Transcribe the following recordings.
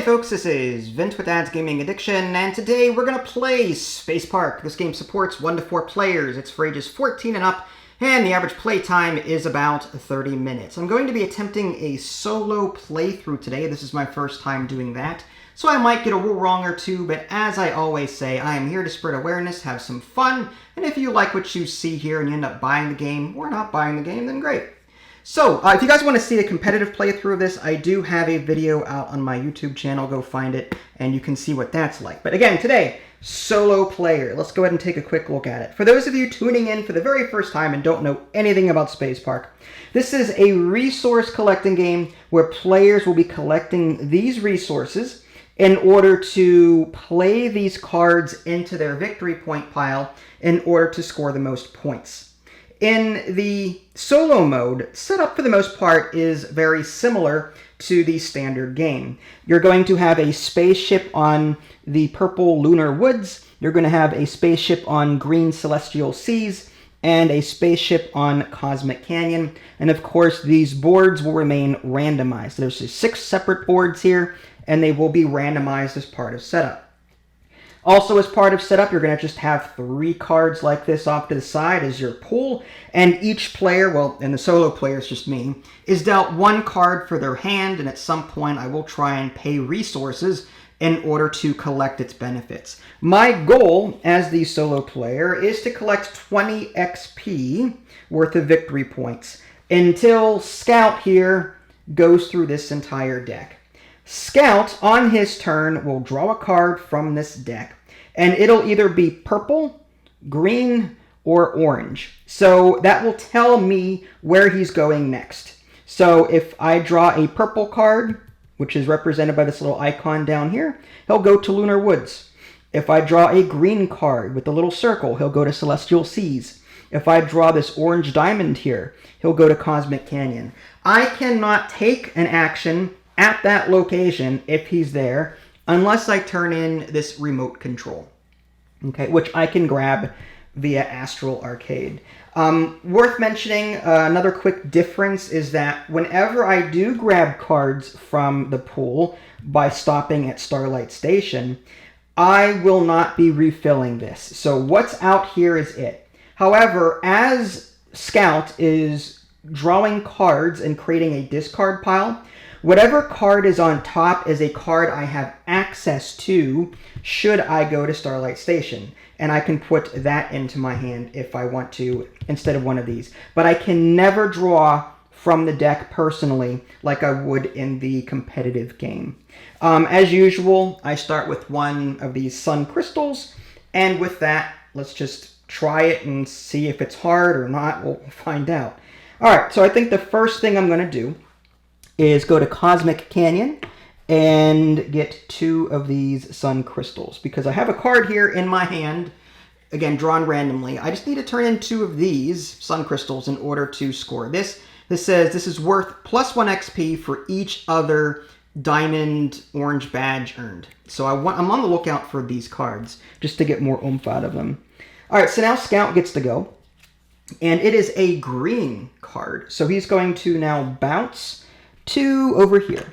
Hi folks, this is Vince with Dad's Gaming Addiction, and today we're going to play Space Park. This game supports 1 to 4 players, it's for ages 14 and up, and the average play time is about 30 minutes. I'm going to be attempting a solo playthrough today. This is my first time doing that, so I might get a rule wrong or two, but as I always say, I am here to spread awareness, have some fun, and if you like what you see here and you end up buying the game or not buying the game, then great. So, if you guys want to see a competitive playthrough of this, I do have a video out on my YouTube channel. Go find it, and you can see what that's like. But again, today, solo player. Let's go ahead and take a quick look at it. For those of you tuning in for the very first time and don't know anything about Space Park, this is a resource collecting game where players will be collecting these resources in order to play these cards into their victory point pile in order to score the most points. In the solo mode, setup for the most part is very similar to the standard game. You're going to have a spaceship on the purple lunar woods, you're going to have a spaceship on green celestial seas, and a spaceship on Cosmic Canyon. And of course, these boards will remain randomized. There's 6 separate boards here, and they will be randomized as part of setup. Also, as part of setup, you're going to just have 3 cards like this off to the side as your pool, and each player, well, and the solo player is just me, is dealt 1 card for their hand, and at some point I will try and pay resources in order to collect its benefits. My goal as the solo player is to collect 20 XP worth of victory points until Scout here goes through this entire deck. Scout, on his turn, will draw a card from this deck, and it'll either be purple, green, or orange. So that will tell me where he's going next. So if I draw a purple card, which is represented by this little icon down here, he'll go to Lunar Woods. If I draw a green card with the little circle, he'll go to Celestial Seas. If I draw this orange diamond here, he'll go to Cosmic Canyon. I cannot take an action at that location if he's there, unless I turn in this remote control, okay, which I can grab via Astral Arcade. Worth mentioning, another quick difference is that whenever I do grab cards from the pool by stopping at Starlight Station, I will not be refilling this. So what's out here is it. However, as Scout is drawing cards and creating a discard pile, whatever card is on top is a card I have access to should I go to Starlight Station. And I can put that into my hand if I want to instead of one of these. But I can never draw from the deck personally like I would in the competitive game. As usual, I start with one of these sun crystals. And with that, let's just try it and see if it's hard or not. We'll find out. All right, so I think the first thing I'm going to do is go to Cosmic Canyon and get 2 of these sun crystals, because I have a card here in my hand, again, drawn randomly. I just need to turn in 2 of these sun crystals in order to score this. This says this is worth +1 XP for each other diamond orange badge earned. So I'm on the lookout for these cards, just to get more oomph out of them. All right, so now Scout gets to go, and it is a green card. So he's going to now bounce 2 over here.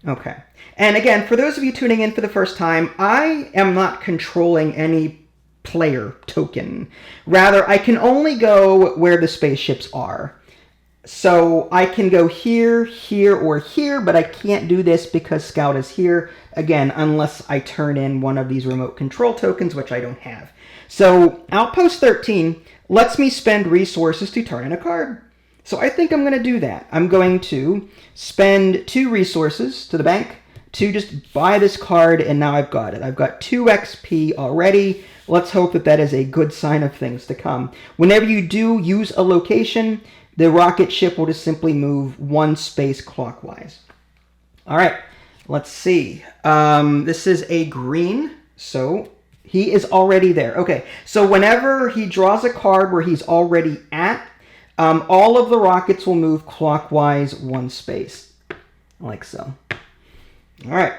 Okay. And again, for those of you tuning in for the first time, I am not controlling any player token. Rather, I can only go where the spaceships are. So I can go here, here, or here, but I can't do this because Scout is here, again, unless I turn in one of these remote control tokens, which I don't have. So Outpost 13 lets me spend resources to turn in a card. So I think I'm going to do that. I'm going to spend 2 resources to the bank to just buy this card, and now I've got it. I've got 2 XP already. Let's hope that that is a good sign of things to come. Whenever you do use a location, the rocket ship will just simply move 1 space clockwise. All right, let's see. This is a green, so he is already there. Okay, so whenever he draws a card where he's already at, all of the rockets will move clockwise 1 space, like so. All right.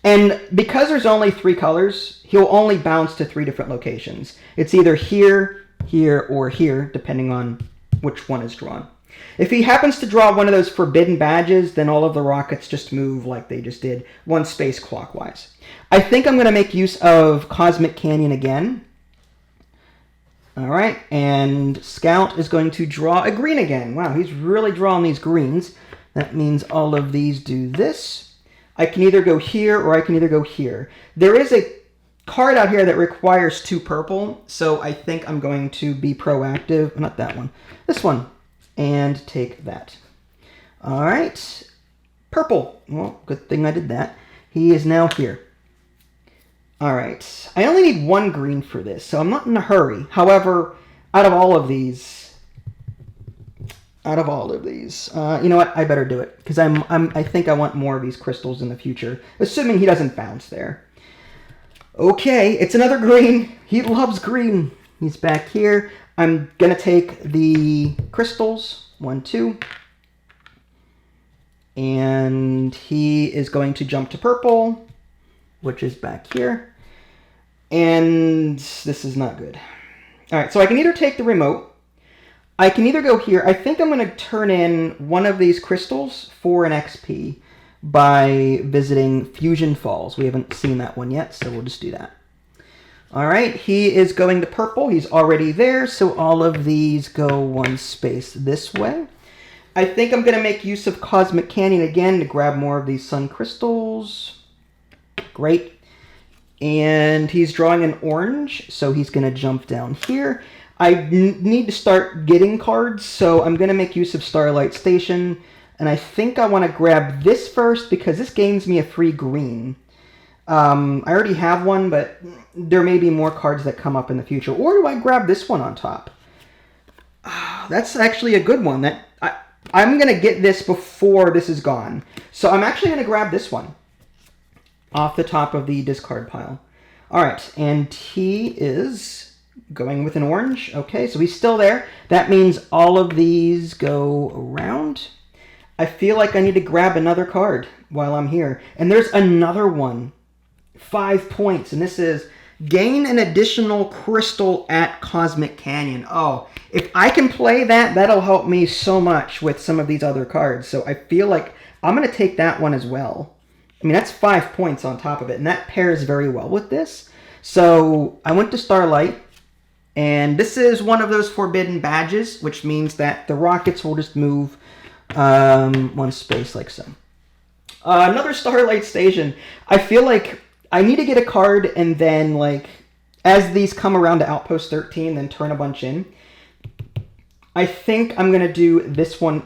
And because there's only 3 colors, he'll only bounce to 3 different locations. It's either here, here, or here, depending on which one is drawn. If he happens to draw one of those forbidden badges, then all of the rockets just move like they just did, one space clockwise. I think I'm going to make use of Cosmic Canyon again. All right, and Scout is going to draw a green again. Wow, he's really drawing these greens. That means all of these do this. I can either go here or I can either go here. There is a card out here that requires 2 purple, so I think I'm going to be proactive. Not that one. This one. And take that. All right. Purple. Well, good thing I did that. He is now here. All right. I only need 1 green for this, so I'm not in a hurry. However, out of all of these, you know what? I better do it because I think I want more of these crystals in the future, assuming he doesn't bounce there. Okay, it's another green. He loves green. He's back here. I'm going to take the crystals, 1, 2, and he is going to jump to purple, which is back here, and this is not good. All right, so I can either take the remote, I can either go here. I think I'm going to turn in one of these crystals for an XP by visiting Fusion Falls. We haven't seen that one yet, so we'll just do that. All right, he is going to purple. He's already there, so all of these go 1 space this way. I think I'm going to make use of Cosmic Canyon again to grab more of these sun crystals. Great. And he's drawing an orange, so he's going to jump down here. I need to start getting cards, so I'm going to make use of Starlight Station. And I think I want to grab this first because this gains me a free green. I already have one, but there may be more cards that come up in the future. Or do I grab this one on top? That's actually a good one. I'm going to get this before this is gone. So I'm actually going to grab this one off the top of the discard pile. All right, and he is going with an orange. Okay, so he's still there. That means all of these go around. I feel like I need to grab another card while I'm here. And there's another one. 5 points, and this is gain an additional crystal at Cosmic Canyon. Oh, if I can play that, that'll help me so much with some of these other cards. So I feel like I'm going to take that one as well. I mean, that's 5 points on top of it, and that pairs very well with this. So I went to Starlight, and this is one of those forbidden badges, which means that the rockets will just move 1 space like so. Another Starlight Station. I feel like I need to get a card and then, like, as these come around to Outpost 13, then turn a bunch in. I think I'm going to do this one.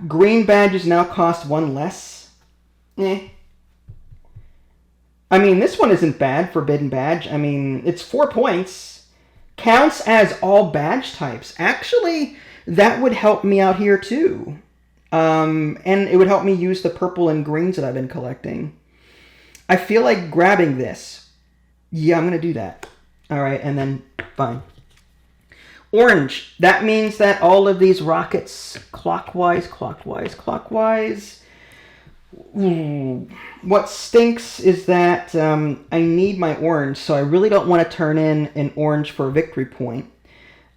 Green badges now cost 1 less. I mean, this one isn't bad, Forbidden Badge. I mean, it's 4 points. Counts as all badge types. Actually, that would help me out here, too. And it would help me use the purple and greens that I've been collecting. I feel like grabbing this. Yeah, I'm going to do that. All right, and then, fine. Orange. That means that all of these rockets, clockwise. Ooh. What stinks is that I need my orange, so I really don't want to turn in an orange for a victory point.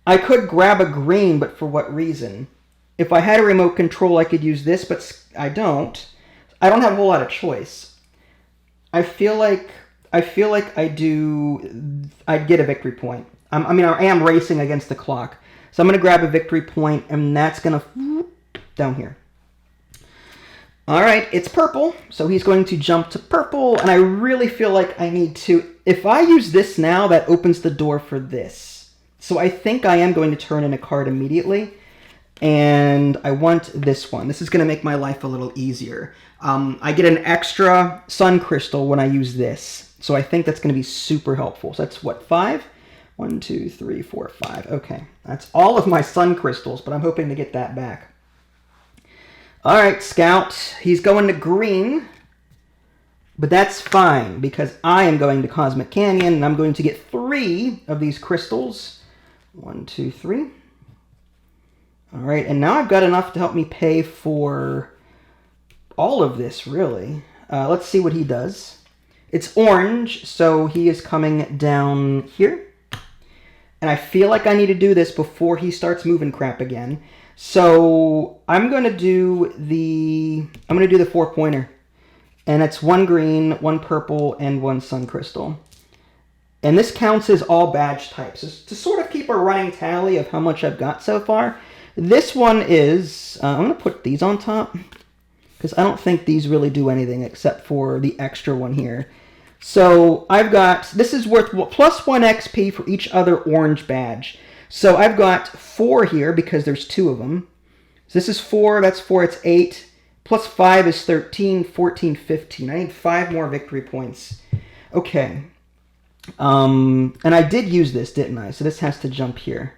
I could grab a green, but for what reason? If I had a remote control, I could use this, but I don't. I don't have a whole lot of choice. I feel like I'd get a victory point. I am racing against the clock. So I'm going to grab a victory point, and that's going to down here. All right, it's purple, so he's going to jump to purple, and I really feel like I need to... If I use this now, that opens the door for this. So I think I am going to turn in a card immediately. And I want this one. This is going to make my life a little easier. I get an extra sun crystal when I use this. So I think that's going to be super helpful. So that's what, 5? 1, 2, 3, 4, 5. Okay, that's all of my sun crystals, but I'm hoping to get that back. All right, Scout. He's going to green. But that's fine, because I am going to Cosmic Canyon, and I'm going to get 3 of these crystals. 1, 2, 3. All right, and now I've got enough to help me pay for all of this, really. Let's see what he does. It's orange, so he is coming down here. And And I feel like I need to do this before he starts moving crap again. So I'm going to do the 4-pointer. And it's 1 green, 1 purple, and 1 sun crystal. And this counts as all badge types. So to sort of keep a running tally of how much I've got so far. This one is, I'm going to put these on top. Because I don't think these really do anything except for the extra one here. So I've got, this is worth plus 1 XP for each other orange badge. So I've got 4 here because there's 2 of them. So this is 4, that's 4, it's 8. Plus 5 is 13, 14, 15. I need 5 more victory points. Okay. And I did use this, didn't I? So this has to jump here.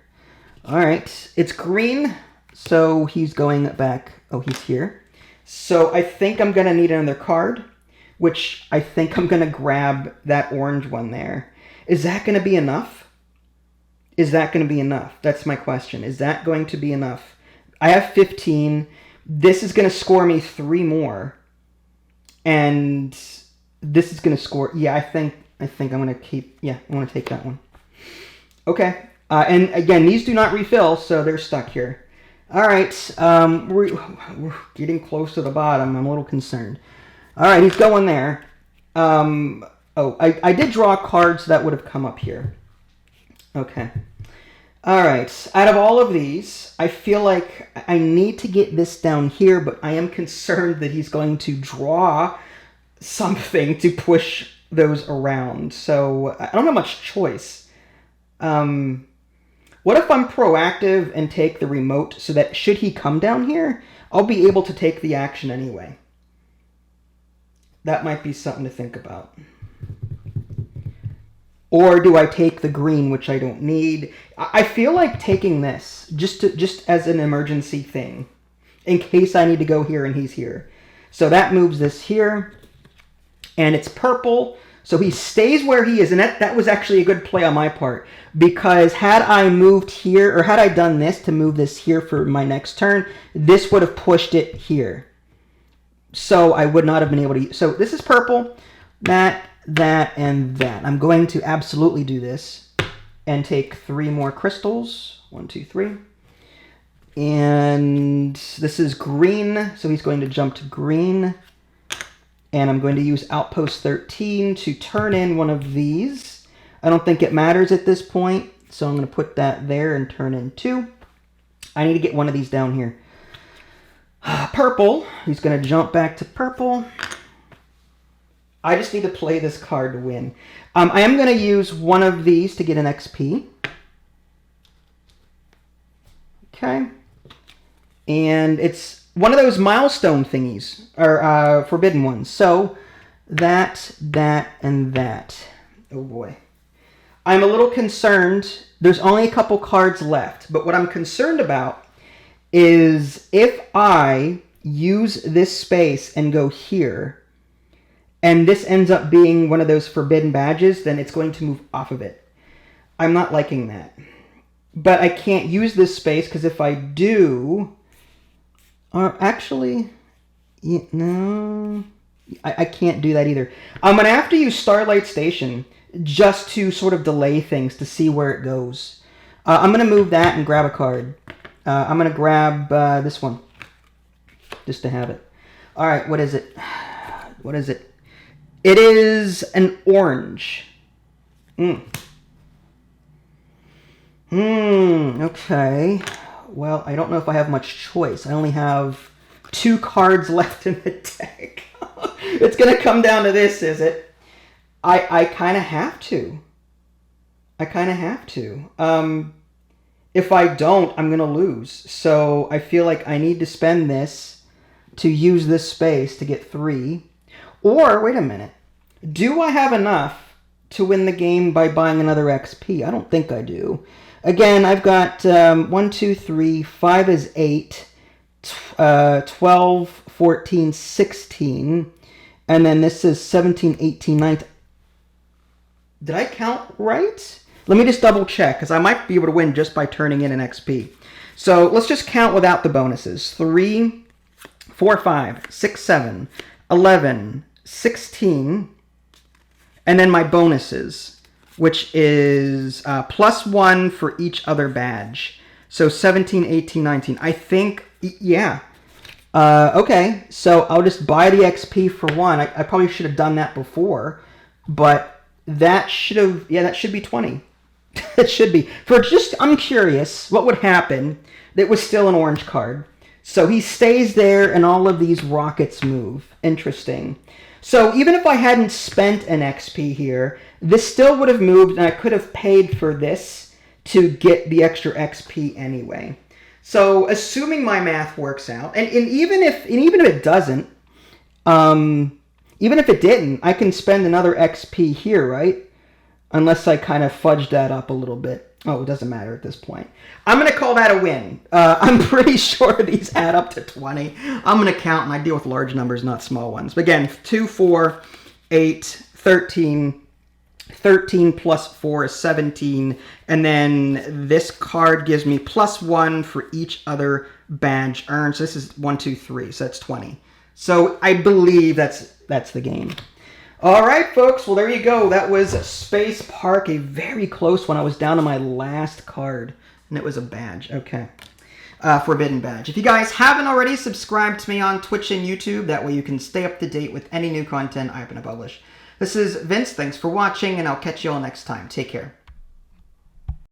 All right. It's green, so he's going back. Oh, he's here. So I think I'm going to need another card, which I think I'm going to grab that orange one there. Is that going to be enough? Is that going to be enough? That's my question. Is that going to be enough? I have 15. This is going to score me 3 more. And this is going to score... Yeah, I think I'm going to keep... Yeah, I want to take that one. Okay. And again, these do not refill, so they're stuck here. All right. We're getting close to the bottom. I'm a little concerned. All right, he's going there. I did draw cards that would have come up here. Okay. All right. Out of all of these, I feel like I need to get this down here, but I am concerned that he's going to draw something to push those around. So I don't have much choice. What if I'm proactive and take the remote so that should he come down here, I'll be able to take the action anyway? That might be something to think about. Or do I take the green, which I don't need? I feel like taking this just as an emergency thing, in case I need to go here and he's here. So that moves this here, and it's purple, so he stays where he is, and that was actually a good play on my part, because had I moved here, or had I done this to move this here for my next turn, this would have pushed it here. So I would not have been able to... So this is purple, that, and that. I'm going to absolutely do this and take 3 more crystals. 1, 2, 3. And this is green, so he's going to jump to green. And I'm going to use Outpost 13 to turn in one of these. I don't think it matters at this point, so I'm going to put that there and turn in 2. I need to get one of these down here. Purple. He's going to jump back to purple. I just need to play this card to win. I am going to use one of these to get an XP. Okay. And it's one of those milestone thingies, or forbidden ones. So that, and that. Oh boy. I'm a little concerned. There's only a couple cards left, but what I'm concerned about is if I use this space and go here, and this ends up being one of those forbidden badges, then it's going to move off of it. I'm not liking that. But I can't use this space, because if I do... Or actually... No... I can't do that either. I'm going to have to use Starlight Station just to sort of delay things to see where it goes. I'm going to move that and grab a card. I'm going to grab this one, just to have it. All right, what is it? What is it? It is an orange. Okay. Well, I don't know if I have much choice. I only have 2 cards left in the deck. It's going to come down to this, is it? I kind of have to. I kind of have to. If I don't, I'm going to lose. So I feel like I need to spend this to use this space to get 3. Or, wait a minute. Do I have enough to win the game by buying another XP? I don't think I do. Again, I've got 1, 2, 3, 5 is 8, 12, 14, 16, and then this is 17, 18, 19. Did I count right? Let me just double check, because I might be able to win just by turning in an XP. So let's just count without the bonuses. 3, 4, 5, 6, 7, 11, 16, and then my bonuses. which is +1 for each other badge. So 17, 18, 19. I think, yeah. Okay, so I'll just buy the XP for 1. I probably should have done that before, but that should have, yeah, that should be 20. It should be. I'm curious what would happen that was still an orange card. So he stays there and all of these rockets move. Interesting. So even if I hadn't spent an XP here, this still would have moved and I could have paid for this to get the extra XP anyway. So assuming my math works out, and even if it doesn't, even if it didn't, I can spend another XP here, right? Unless I kind of fudge that up a little bit. Oh, it doesn't matter at this point. I'm going to call that a win. I'm pretty sure these add up to 20. I'm going to count, and I deal with large numbers, not small ones. But again, 2, 4, 8, 13. 13 plus 4 is 17. And then this card gives me +1 for each other badge earned. So this is 1, 2, 3. So that's 20. So I believe that's the game. All right, folks. Well, there you go. That was Space Park, a very close one. I was down to my last card, and it was a badge. Okay. Forbidden badge. If you guys haven't already, subscribe to me on Twitch and YouTube. That way you can stay up to date with any new content I happen to publish. This is Vince. Thanks for watching, and I'll catch you all next time. Take care.